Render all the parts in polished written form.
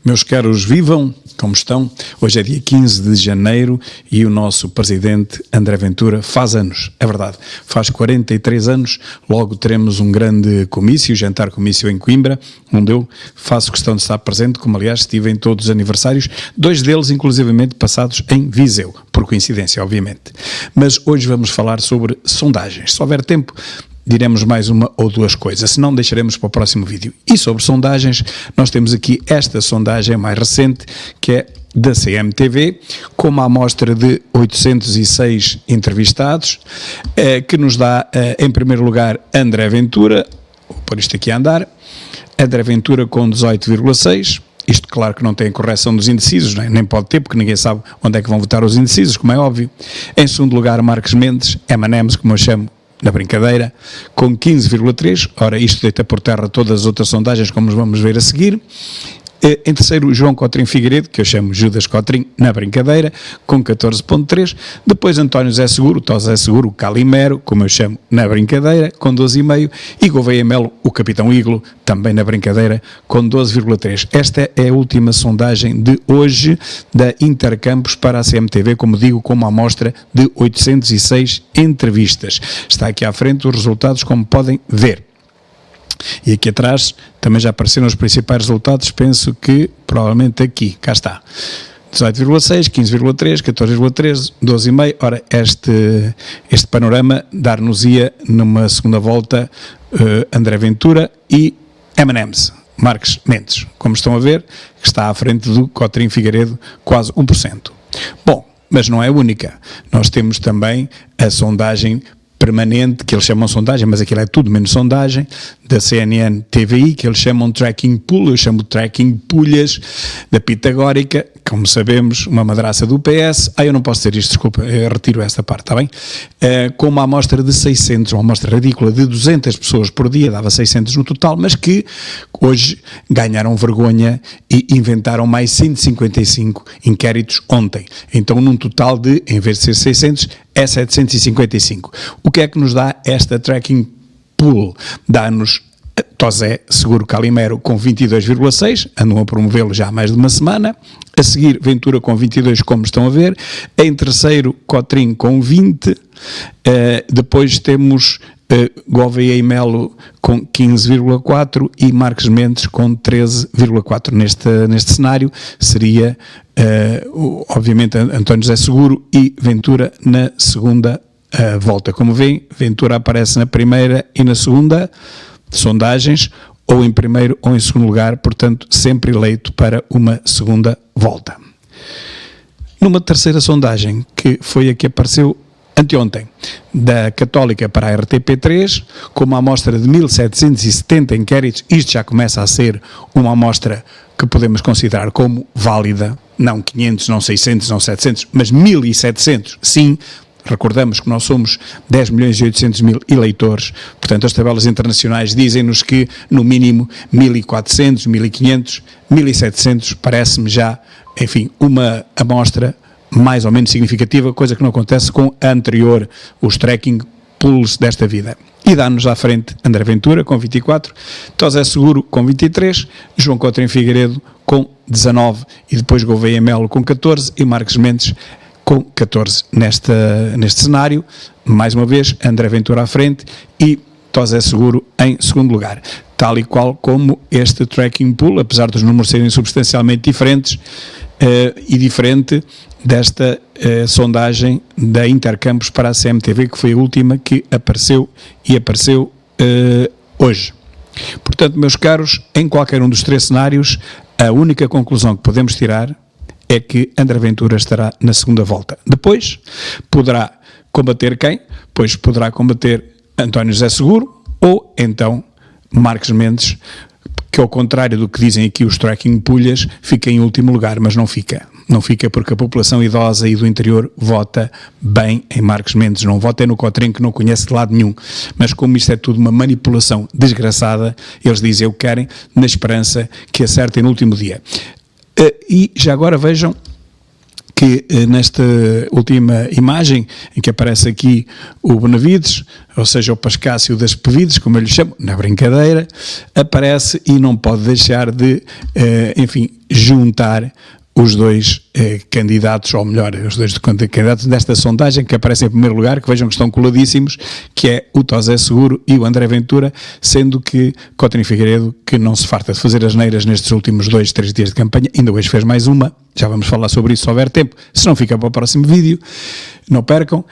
Meus caros, vivam, como estão? Hoje é dia 15 de janeiro e o nosso presidente André Ventura faz anos, é verdade, faz 43 anos, logo teremos um grande comício, jantar-comício em Coimbra, onde eu faço questão de estar presente, como aliás estive em todos os aniversários, 2 deles inclusivamente passados em Viseu, por coincidência, obviamente. Mas hoje vamos falar sobre sondagens, se houver tempo diremos mais uma ou duas coisas, se não deixaremos para o próximo vídeo. E sobre sondagens, nós temos aqui esta sondagem mais recente, que é da CMTV, com uma amostra de 806 entrevistados, que nos dá, em primeiro lugar, André Ventura, vou pôr isto aqui a andar, André Ventura com 18,6%, isto claro que não tem correção dos indecisos, nem pode ter, porque ninguém sabe onde é que vão votar os indecisos, como é óbvio. Em segundo lugar, Marques Mendes, M&M's, como eu chamo, na brincadeira, com 15,3%, ora isto deita por terra todas as outras sondagens, como vamos ver a seguir. Em terceiro, João Cotrim Figueiredo, que eu chamo Judas Cotrim, na brincadeira, com 14,3%. Depois António Zé Seguro, Tó Zé Seguro, o Calimero, como eu chamo, na brincadeira, com 12,5%. E Gouveia Melo, o Capitão Iglo, também na brincadeira, com 12,3%. Esta é a última sondagem de hoje da Intercampos para a CMTV, como digo, com uma amostra de 806 entrevistas. Está aqui à frente os resultados, como podem ver. E aqui atrás também já apareceram os principais resultados, penso que provavelmente aqui, cá está, 18,6, 15,3, 14,3, 12,5, ora este panorama dar-nos-ia numa segunda volta André Ventura e M&M's, Marques Mendes, como estão a ver, que está à frente do Cotrim Figueiredo, quase 1%. Bom, mas não é a única, nós temos também a sondagem permanente, que eles chamam sondagem, mas aquilo é tudo menos sondagem, da CNN TVI, que eles chamam Tracking Pool, eu chamo Tracking Pulhas, da Pitagórica, como sabemos, uma madraça do PS, eu não posso dizer isto, desculpa, eu retiro esta parte, está bem? Com uma amostra de 600, uma amostra ridícula de 200 pessoas por dia, dava 600 no total, mas que hoje ganharam vergonha e inventaram mais 155 inquéritos ontem. Então, num total de, em vez de ser 600, é 755. O que é que nos dá esta Tracking Pool? Dá-nos Tó Zé Seguro Calimero com 22,6, andam a promovê-lo já há mais de uma semana. A seguir, Ventura com 22, como estão a ver. Em terceiro, Cotrim com 20. Depois temos Gouveia e Melo com 15,4 e Marques Mendes com 13,4. Neste cenário seria, obviamente, António José Seguro e Ventura na segunda volta. Como veem, Ventura aparece na primeira e na segunda sondagens, ou em primeiro ou em segundo lugar, portanto, sempre eleito para uma segunda volta. Numa terceira sondagem, que foi a que apareceu anteontem, da Católica para a RTP3, com uma amostra de 1.770 inquéritos, isto já começa a ser uma amostra que podemos considerar como válida, não 500, não 600, não 700, mas 1.700, sim. Recordamos que nós somos 10 milhões e 800 mil eleitores, portanto as tabelas internacionais dizem-nos que no mínimo 1.400, 1.500, 1.700 parece-me já, enfim, uma amostra mais ou menos significativa, coisa que não acontece com a anterior, os tracking pools desta vida. E dá-nos à frente André Ventura com 24, Tó Zé Seguro com 23, João Cotrim Figueiredo com 19 e depois Gouveia Melo com 14 e Marques Mendes com 14 neste cenário. Mais uma vez, André Ventura à frente e Tó Zé Seguro em segundo lugar. Tal e qual como este tracking pool, apesar dos números serem substancialmente diferentes, e diferente desta sondagem da Intercampos para a CMTV, que foi a última que apareceu hoje. Portanto, meus caros, em qualquer um dos 3 cenários, a única conclusão que podemos tirar é que André Ventura estará na segunda volta. Depois, poderá combater quem? Pois poderá combater António José Seguro ou então Marques Mendes, que ao contrário do que dizem aqui os tracking pulhas, fica em último lugar, mas não fica. Não fica porque a população idosa e do interior vota bem em Marques Mendes, não vota no Cotrim, que não conhece de lado nenhum. Mas como isto é tudo uma manipulação desgraçada, eles dizem o que querem, na esperança que acertem no último dia. E já agora vejam que nesta última imagem, em que aparece aqui o Benavides, ou seja, o Pascácio das Pevides, como eu lhe chamo, na brincadeira, aparece e não pode deixar de, enfim, juntar os dois candidatos, ou melhor, os dois candidatos desta sondagem que aparecem em primeiro lugar, que vejam que estão coladíssimos, que é o Tosé Seguro e o André Ventura, sendo que Coutinho Figueiredo, que não se farta de fazer asneiras nestes últimos 2-3 dias de campanha, ainda hoje fez mais uma, já vamos falar sobre isso se houver tempo, se não fica para o próximo vídeo, não percam.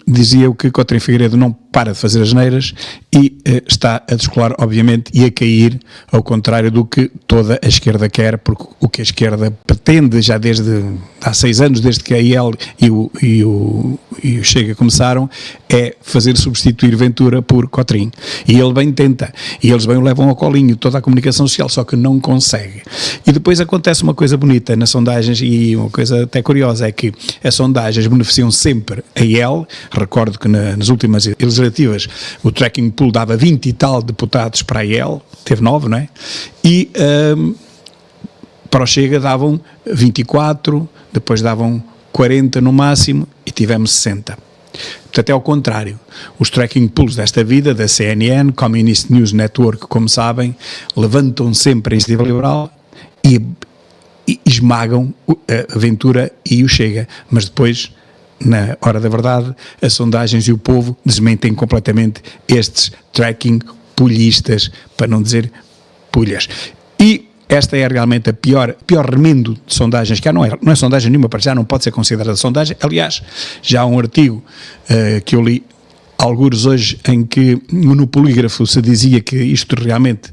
Dizia eu que Coutinho Figueiredo não para de fazer asneiras e está a descolar, obviamente, e a cair, ao contrário do que toda a esquerda quer, porque o que a esquerda pretende já desde há 6 anos, desde que a IEL e o Chega começaram, é fazer substituir Ventura por Cotrim. E ele bem tenta, e eles bem o levam ao colinho, toda a comunicação social, só que não consegue. E depois acontece uma coisa bonita nas sondagens, e uma coisa até curiosa, é que as sondagens beneficiam sempre a IEL. Recordo que nas últimas legislativas o tracking pool dava 20 e tal deputados para a IEL, teve 9, não é? E para o Chega davam 24, depois davam 40 no máximo e tivemos 60. Portanto, é ao contrário. Os tracking pools desta vida, da CNN, Communist News Network, como sabem, levantam sempre a iniciativa liberal e esmagam a Ventura e o Chega, mas depois, na hora da verdade, as sondagens e o povo desmentem completamente estes tracking pulhistas, para não dizer pulhas. E esta é realmente a pior remendo de sondagens, que não é sondagem nenhuma, para já não pode ser considerada sondagem. Aliás, já há um artigo que eu li algures hoje, em que no polígrafo se dizia que isto realmente,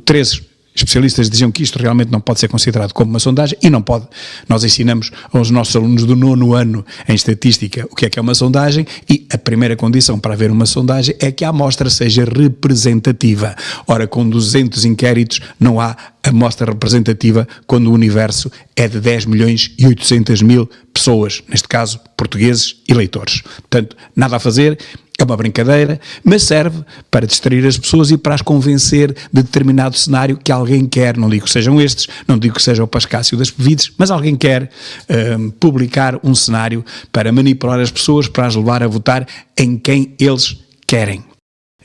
13 especialistas diziam que isto realmente não pode ser considerado como uma sondagem, e não pode. Nós ensinamos aos nossos alunos do 9º ano em estatística o que é uma sondagem, e a primeira condição para haver uma sondagem é que a amostra seja representativa. Ora, com 200 inquéritos não há amostra representativa quando o universo é de 10.800.000 pessoas, neste caso portugueses e eleitores. Portanto, nada a fazer. É uma brincadeira, mas serve para distrair as pessoas e para as convencer de determinado cenário que alguém quer. Não digo que sejam estes, não digo que seja o Pascácio das Pevides, mas alguém quer publicar um cenário para manipular as pessoas, para as levar a votar em quem eles querem.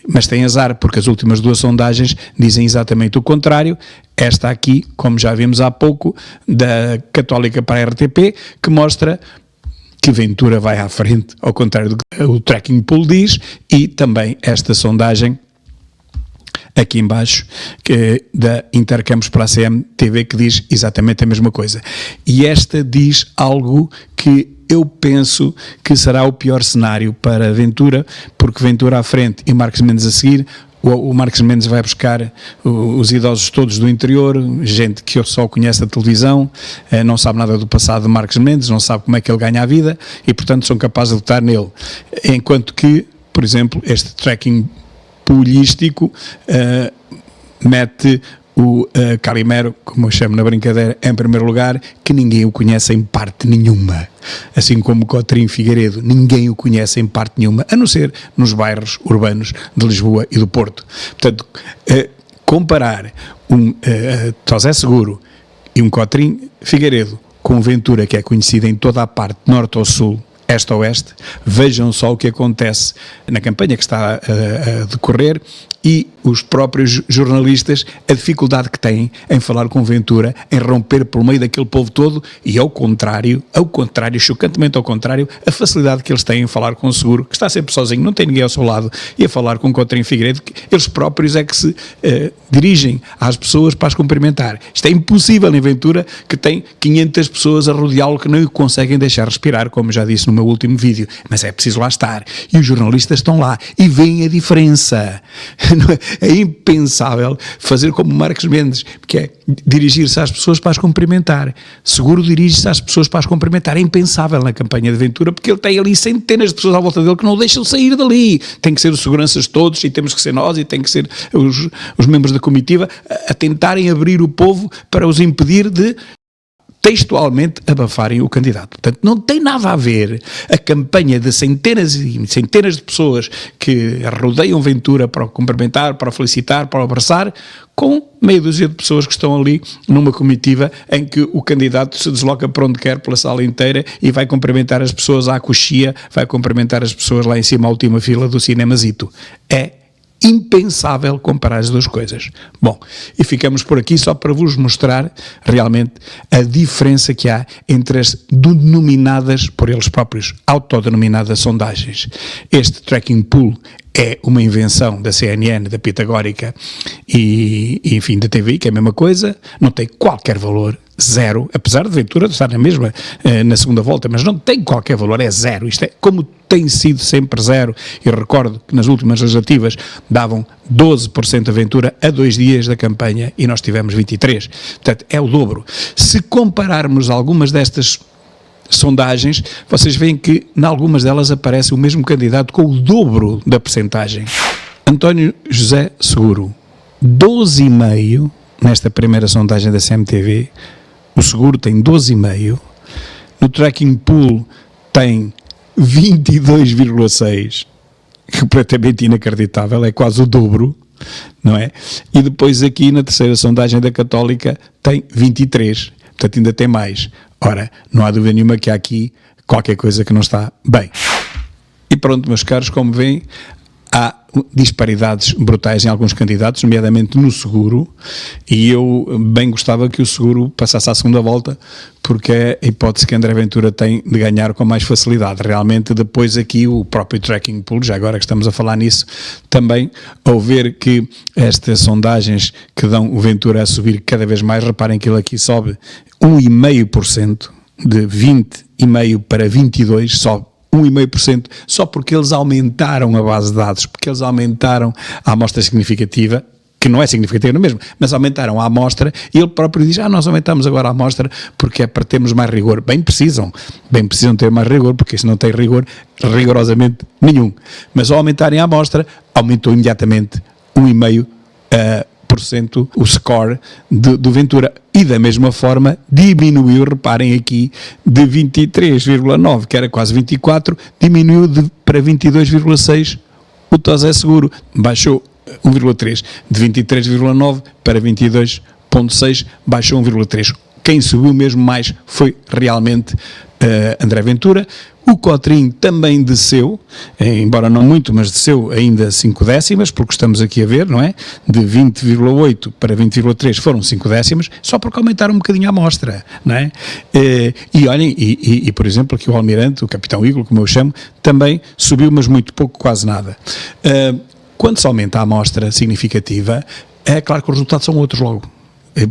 Mas tem azar, porque as últimas 2 sondagens dizem exatamente o contrário. Esta aqui, como já vimos há pouco, da Católica para a RTP, que mostra que Ventura vai à frente, ao contrário do que o tracking pool diz, e também esta sondagem aqui em baixo, que da Intercampos para a CMTV, que diz exatamente a mesma coisa. E esta diz algo que eu penso que será o pior cenário para Ventura, porque Ventura à frente e Marcos Mendes a seguir. O Marcos Mendes vai buscar os idosos todos do interior, gente que só conhece a televisão, não sabe nada do passado de Marcos Mendes, não sabe como é que ele ganha a vida e, portanto, são capazes de votar nele. Enquanto que, por exemplo, este tracking polístico mete o Calimero, como eu chamo na brincadeira, em primeiro lugar, que ninguém o conhece em parte nenhuma. Assim como Coutinho Figueiredo, ninguém o conhece em parte nenhuma, a não ser nos bairros urbanos de Lisboa e do Porto. Portanto, comparar um Tosé Seguro e um Coutinho Figueiredo com um Ventura, que é conhecido em toda a parte, norte ou sul, este a oeste, vejam só o que acontece na campanha que está a decorrer, e os próprios jornalistas, a dificuldade que têm em falar com Ventura, em romper pelo meio daquele povo todo, e ao contrário, chocantemente ao contrário, a facilidade que eles têm em falar com o Seguro, que está sempre sozinho, não tem ninguém ao seu lado, e a falar com Coutinho Figueiredo, que eles próprios é que se dirigem às pessoas para as cumprimentar. Isto é impossível em Ventura, que tem 500 pessoas a rodeá-lo que não o conseguem deixar respirar, como já disse no meu último vídeo, mas é preciso lá estar, e os jornalistas estão lá, e veem a diferença. É impensável fazer como Marcos Mendes, que é dirigir-se às pessoas para as cumprimentar. Seguro dirige-se às pessoas para as cumprimentar. É impensável na campanha de Ventura, porque ele tem ali centenas de pessoas à volta dele que não o deixam sair dali. Tem que ser os seguranças todos, e temos que ser nós, e tem que ser os membros da comitiva a tentarem abrir o povo para os impedir de textualmente abafarem o candidato. Portanto, não tem nada a ver a campanha de centenas e centenas de pessoas que rodeiam Ventura para o cumprimentar, para o felicitar, para o abraçar, com meia dúzia de pessoas que estão ali numa comitiva em que o candidato se desloca para onde quer, pela sala inteira, e vai cumprimentar as pessoas à coxia, vai cumprimentar as pessoas lá em cima, à última fila do cinemazito. É impensável comparar as duas coisas. Bom, e ficamos por aqui só para vos mostrar realmente a diferença que há entre as denominadas, por eles próprios, autodenominadas sondagens. Este tracking pool é uma invenção da CNN, da Pitagórica e enfim, da TVI, que é a mesma coisa, não tem qualquer valor, zero, apesar de Ventura estar na mesma, na segunda volta, mas não tem qualquer valor, é zero. Isto é como tem sido sempre zero. Eu recordo que nas últimas legislativas davam 12% a Ventura a 2 dias da campanha e nós tivemos 23%. Portanto, é o dobro. Se compararmos algumas destas sondagens, vocês veem que em algumas delas aparece o mesmo candidato com o dobro da percentagem. António José Seguro, 12,5% nesta primeira sondagem da CMTV, o Seguro tem 12,5%, no tracking pool tem 22,6%, completamente inacreditável, é quase o dobro, não é? E depois aqui na terceira sondagem da Católica tem 23%, portanto ainda tem mais. Ora, não há dúvida nenhuma que há aqui qualquer coisa que não está bem. E pronto, meus caros, como veem, há disparidades brutais em alguns candidatos, nomeadamente no Seguro, e eu bem gostava que o Seguro passasse à segunda volta, porque é a hipótese que André Ventura tem de ganhar com mais facilidade. Realmente, depois aqui o próprio tracking pool, já agora que estamos a falar nisso, também, ao ver que estas sondagens que dão o Ventura a subir cada vez mais, reparem que ele aqui sobe 1,5%, de 20,5% para 22%, sobe 1,5%, só porque eles aumentaram a base de dados, porque eles aumentaram a amostra significativa, que não é significativa mesmo, mas aumentaram a amostra, e ele próprio diz, nós aumentamos agora a amostra porque é para termos mais rigor. Bem precisam ter mais rigor, porque isso não tem rigor rigorosamente nenhum. Mas ao aumentarem a amostra, aumentou imediatamente 1,5% o score do Ventura. E da mesma forma diminuiu, reparem aqui, de 23,9, que era quase 24, diminuiu para 22,6 o Tosé Seguro. Baixou 1,3, de 23,9 para 22,6, baixou 1,3. Quem subiu mesmo mais foi realmente André Ventura. O Cotrim também desceu, embora não muito, mas desceu ainda 5 décimas, porque estamos aqui a ver, não é? De 20,8 para 20,3 foram 5 décimas, só porque aumentaram um bocadinho a amostra, não é? E olhem, por exemplo, aqui o Almirante, o Capitão Eagle, como eu chamo, também subiu, mas muito pouco, quase nada. Quando se aumenta a amostra significativa, é claro que os resultados são outros logo.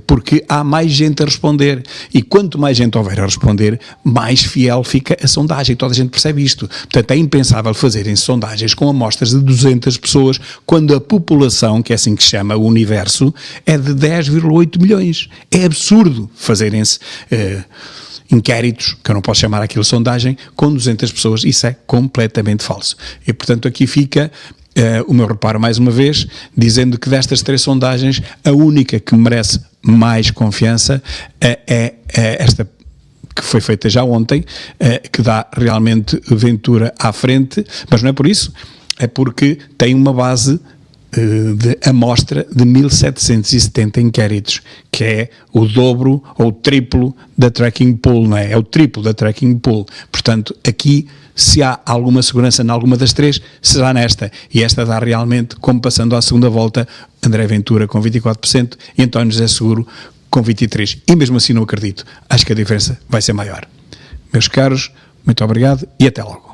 Porque há mais gente a responder, e quanto mais gente houver a responder, mais fiel fica a sondagem. Toda a gente percebe isto. Portanto, é impensável fazerem sondagens com amostras de 200 pessoas, quando a população, que é assim que se chama, o universo, é de 10,8 milhões. É absurdo fazerem-se inquéritos, que eu não posso chamar aquilo sondagem, com 200 pessoas. Isso é completamente falso. E, portanto, aqui fica o meu reparo, mais uma vez, dizendo que destas 3 sondagens, a única que merece mais confiança é esta que foi feita já ontem, que dá realmente Ventura à frente, mas não é por isso, é porque tem uma base de amostra de 1.770 inquéritos, que é o dobro ou o triplo da tracking pool, não é? É o triplo da tracking pool. Portanto, aqui, se há alguma segurança em alguma das 3, será nesta. E esta dá realmente, como passando à segunda volta, André Ventura com 24% e António José Seguro com 23%. E mesmo assim não acredito. Acho que a diferença vai ser maior. Meus caros, muito obrigado e até logo.